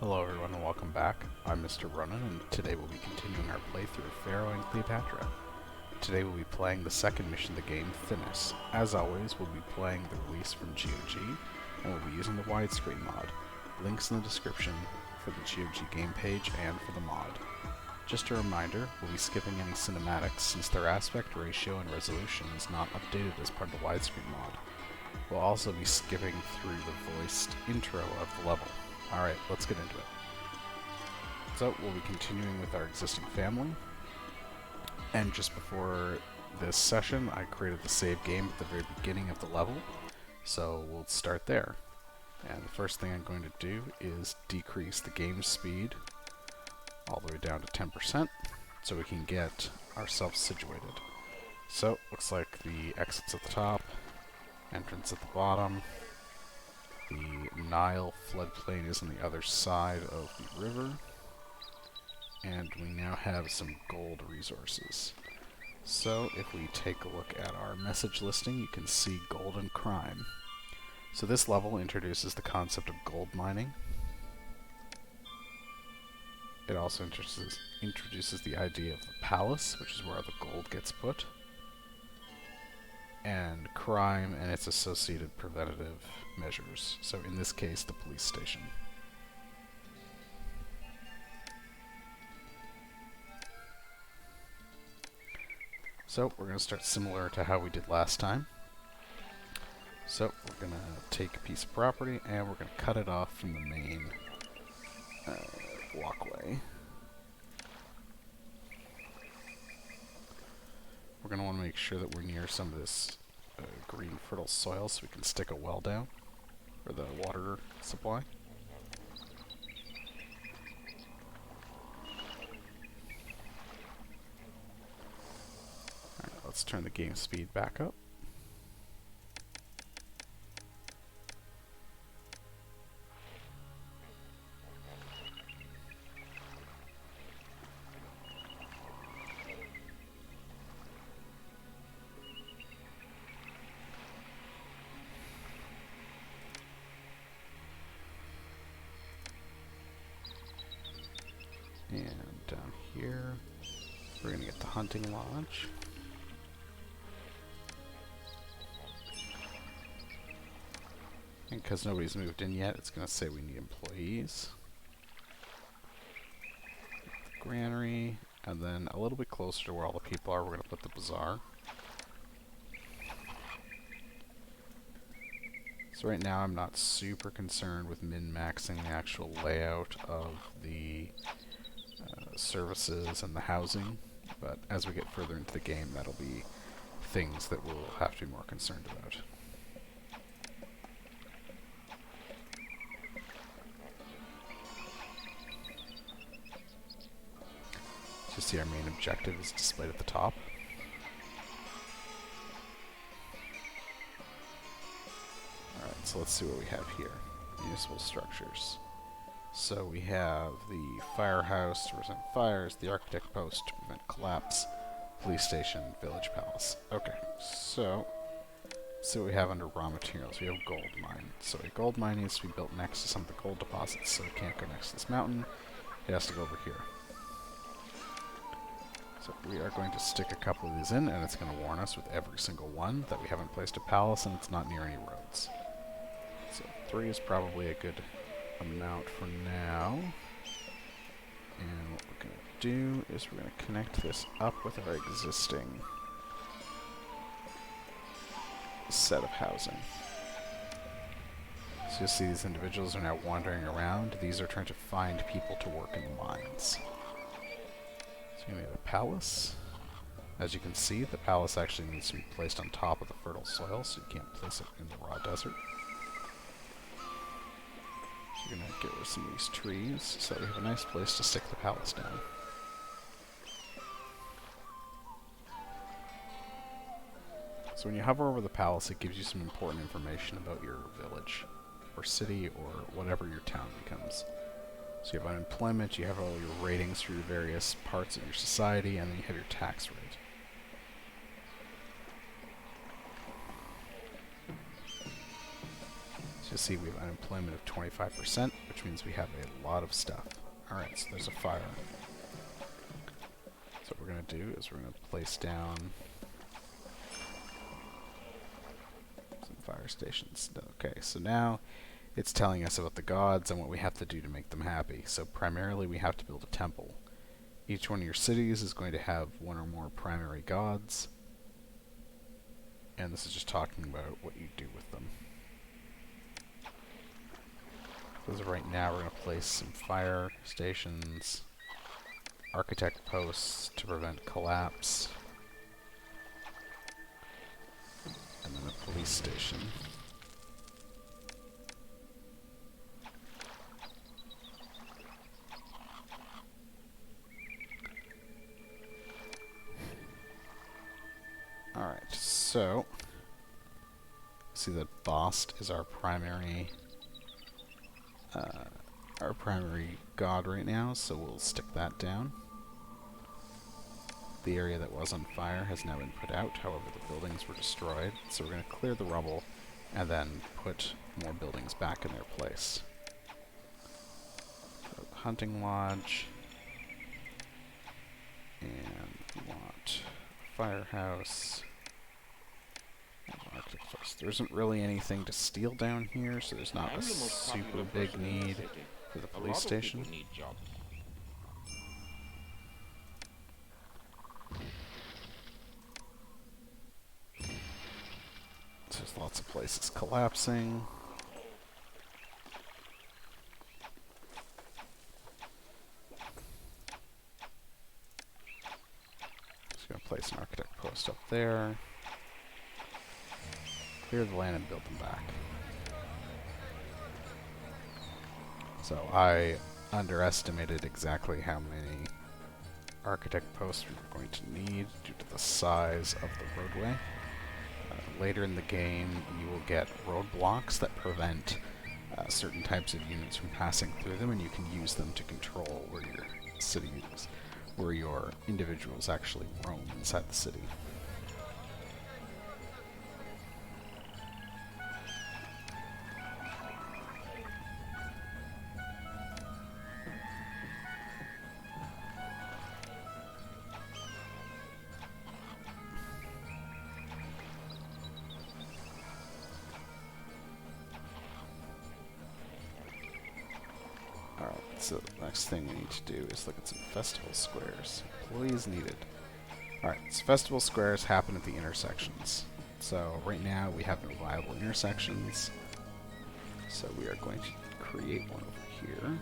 Hello everyone and welcome back. I'm Mr. Ronan and today we'll be continuing our playthrough of Pharaoh and Cleopatra. Today we'll be playing the second mission of the game, Thinis. As always, we'll be playing the release from GOG and we'll be using the widescreen mod. Links in the description for the GOG game page and for the mod. Just a reminder, we'll be skipping any cinematics since their aspect ratio and resolution is not updated as part of the widescreen mod. We'll also be skipping through the voiced intro of the level. Alright, let's get into it. So, we'll be continuing with our existing family. And just before this session, I created the save game at the very beginning of the level. So, we'll start there. And the first thing I'm going to do is decrease the game speed all the way down to 10% so we can get ourselves situated. So, looks like the exit's at the top, entrance at the bottom. The Nile floodplain is on the other side of the river. And we now have some gold resources. So if we take a look at our message listing, you can see gold and crime. So this level introduces the concept of gold mining. It also introduces the idea of the palace, which is where the gold gets put. And crime and its associated preventative measures. So in this case, the police station. So we're going to start similar to how we did last time. So we're going to take a piece of property and we're going to cut it off from the main walkway. We're going to want to make sure that we're near some of this green fertile soil so we can stick a well down for the water supply. Alright, let's turn the game speed back up. And down here, we're going to get the hunting lodge. And because nobody's moved in yet, it's going to say we need employees. The granary, and then a little bit closer to where all the people are, we're going to put the bazaar. So right now I'm not super concerned with min-maxing the actual layout of the services and the housing, but as we get further into the game, that'll be things that we'll have to be more concerned about. So you see our main objective is displayed at the top. Alright, so let's see what we have here. Municipal structures. So we have the firehouse to prevent fires, the architect post to prevent collapse, police station, village palace. Okay, so let's see what we have under raw materials. We have gold mine. So a gold mine needs to be built next to some of the gold deposits, so it can't go next to this mountain. It has to go over here. So we are going to stick a couple of these in, and it's going to warn us with every single one that we haven't placed a palace and it's not near any roads. So 3 is probably a good amount for now. And what we're going to do is we're going to connect this up with our existing set of housing. So you'll see these individuals are now wandering around. These are trying to find people to work in the mines. So you're going to get a palace. As you can see, the palace actually needs to be placed on top of the fertile soil, so you can't place it in the raw desert. We're going to get rid of some of these trees so that we have a nice place to stick the palace down. So when you hover over the palace, it gives you some important information about your village, or city, or whatever your town becomes. So you have unemployment, you have all your ratings for your various parts of your society, and then you have your tax rate. So You'll see we have unemployment of 25%, which means we have a lot of stuff. Alright, so there's a fire. So what we're going to do is we're going to place down some fire stations. Okay, so now it's telling us about the gods and what we have to do to make them happy. So primarily we have to build a temple. Each one of your cities is going to have one or more primary gods. And this is just talking about what you do with them. So as of right now, we're going to place some fire stations, architect posts to prevent collapse, and then a police station. Alright, so see that Bast is our primary god right now, so we'll stick that down. The area that was on fire has now been put out, however the buildings were destroyed, so we're going to clear the rubble and then put more buildings back in their place. So the hunting lodge, and we want a firehouse. There isn't really anything to steal down here, so there's not a super big need for the police station. So there's lots of places collapsing. Just going to place an architect post up there. Clear the land and build them back. So I underestimated exactly how many architect posts we were going to need due to the size of the roadway. Later in the game, you will get roadblocks that prevent certain types of units from passing through them, and you can use them to control where your city is, where your individuals actually roam inside the city. So the next thing we need to do is look at some festival squares. Employees needed. Alright, so festival squares happen at the intersections. So right now we have no viable intersections. So we are going to create one over here.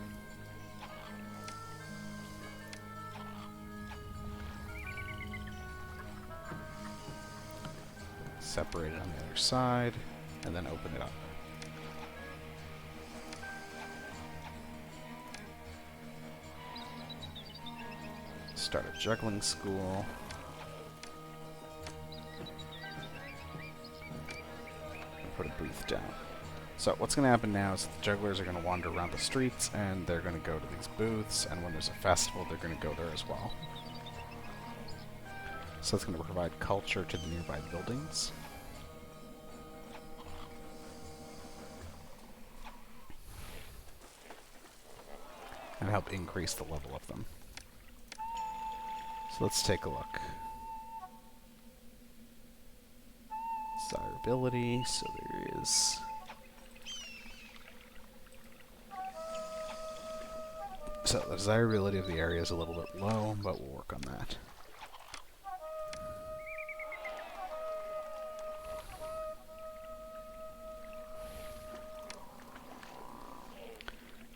Separate it on the other side, and then open it up. Start a juggling school. And put a booth down. So what's going to happen now is the jugglers are going to wander around the streets and they're going to go to these booths, and when there's a festival they're going to go there as well. So it's going to provide culture to the nearby buildings. And help increase the level of them. So let's take a look. Desirability, so there is... So the desirability of the area is a little bit low, but we'll work on that.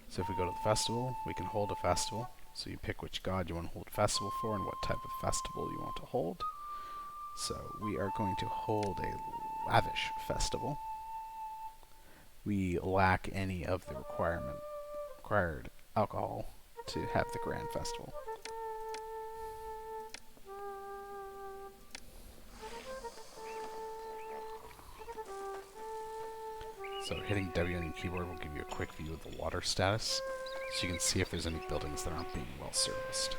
So if we go to the festival, we can hold a festival. So you pick which god you want to hold a festival for and what type of festival you want to hold. So we are going to hold a lavish festival. We lack any of the required alcohol to have the grand festival. So hitting W on your keyboard will give you a quick view of the water status, so you can see if there's any buildings that aren't being well serviced.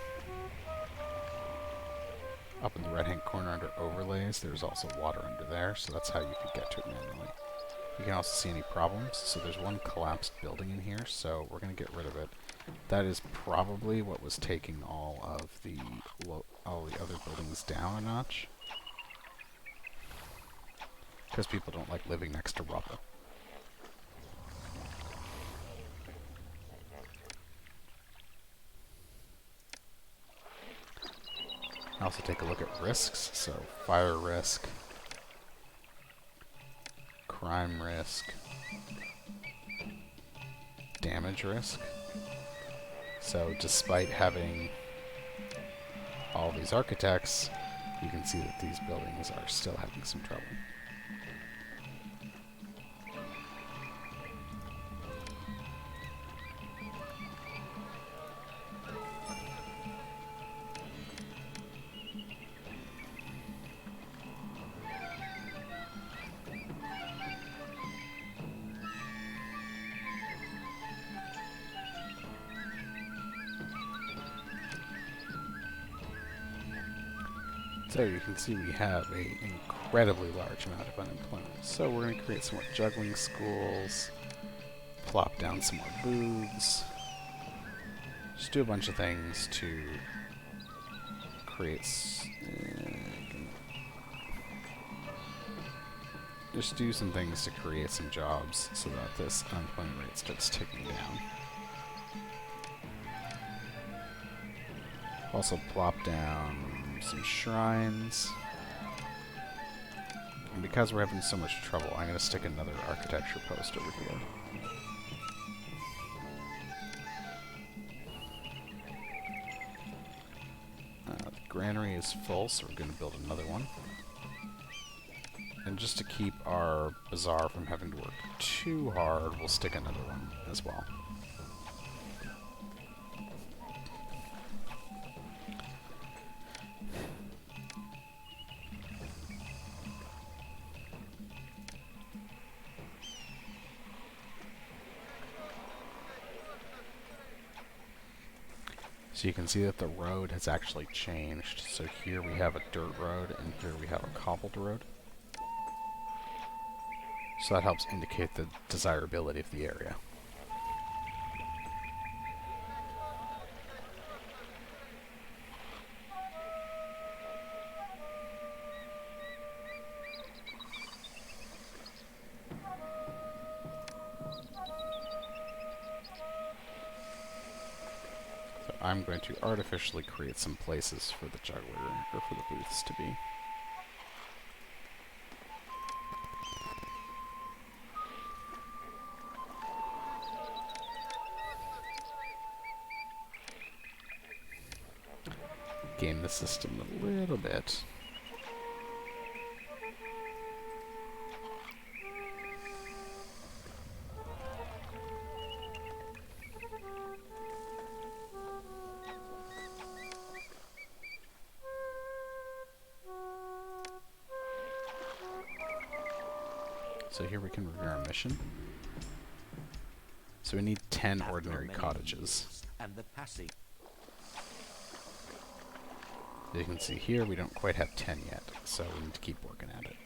Up in the right hand corner under overlays, there's also water under there, so that's how you could get to it manually. You can also see any problems. So there's one collapsed building in here, so we're going to get rid of it. That is probably what was taking all the other buildings down a notch. Because people don't like living next to rubble. Also take a look at risks. So fire risk, crime risk, damage risk. So despite having all these architects, you can see that these buildings are still having some trouble. So you can see we have an incredibly large amount of unemployment. So we're going to create some more juggling schools, plop down some more booths, just do a bunch of things to create... just do some things to create some jobs so that this unemployment rate starts ticking down. Also plop down some shrines. And because we're having so much trouble, I'm going to stick another architecture post over here. The granary is full, so we're going to build another one. And just to keep our bazaar from having to work too hard, we'll stick another one as well. So you can see that the road has actually changed. So here we have a dirt road, and here we have a cobbled road. So that helps indicate the desirability of the area. I'm going to artificially create some places for the juggler, or for the booths to be. Game the system a little bit. So here we can review our mission. So we need 10 ordinary cottages. And the passing. As you can see here, we don't quite have 10 yet, so we need to keep working at it.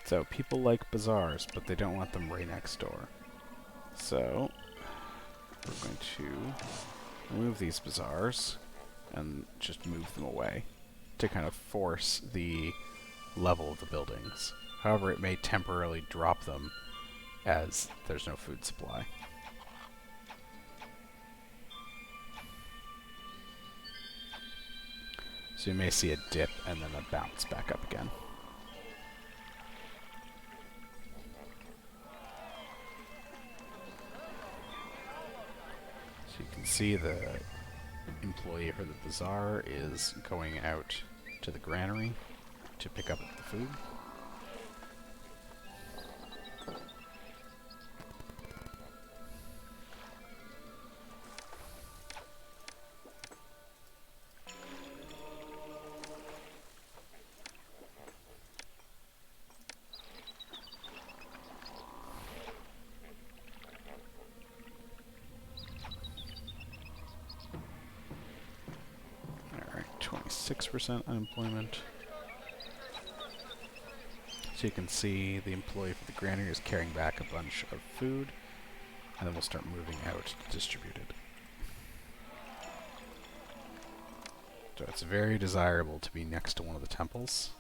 So, people like bazaars, but they don't want them right next door. So, we're going to remove these bazaars and just move them away to kind of force the level of the buildings. However, it may temporarily drop them as there's no food supply. So you may see a dip and then a bounce back up again. So you can see the employee for the bazaar is going out to the granary to pick up the food. 26% unemployment. So you can see the employee for the granary is carrying back a bunch of food, and then we'll start moving out to distribute it. So it's very desirable to be next to one of the temples.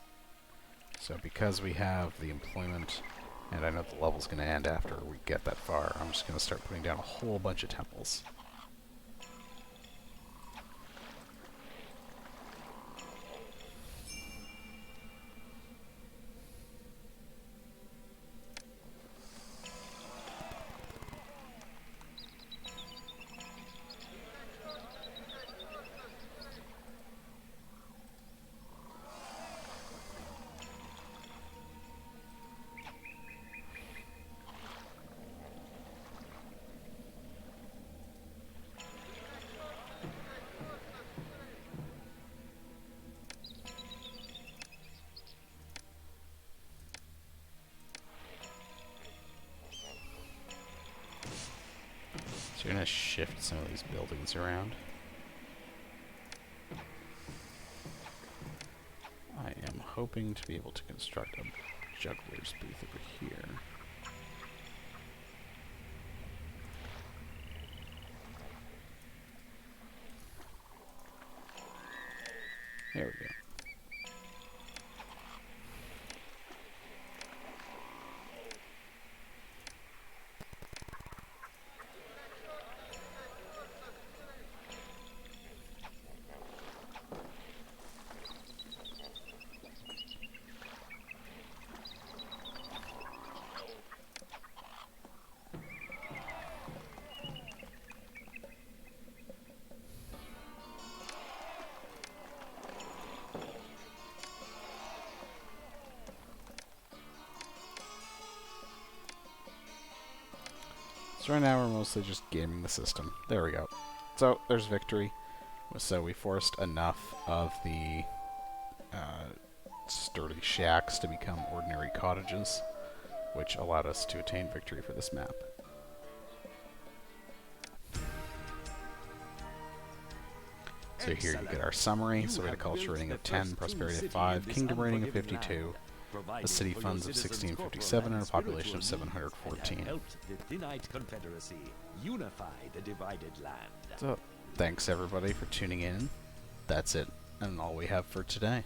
So because we have the employment, and I know the level's going to end after we get that far, I'm just going to start putting down a whole bunch of temples. So you're going to shift some of these buildings around. I am hoping to be able to construct a juggler's booth over here. There we go. So right now we're mostly just gaming the system. There we go. So there's victory. So we forced enough of the sturdy shacks to become ordinary cottages, which allowed us to attain victory for this map. So here you get our summary. So we had a culture rating of 10, prosperity of 5, kingdom rating of 52, a city funds of 1657, and a population of 714. The Thinite Confederacy unify the divided land. So thanks everybody for tuning in. That's it, and all we have for today.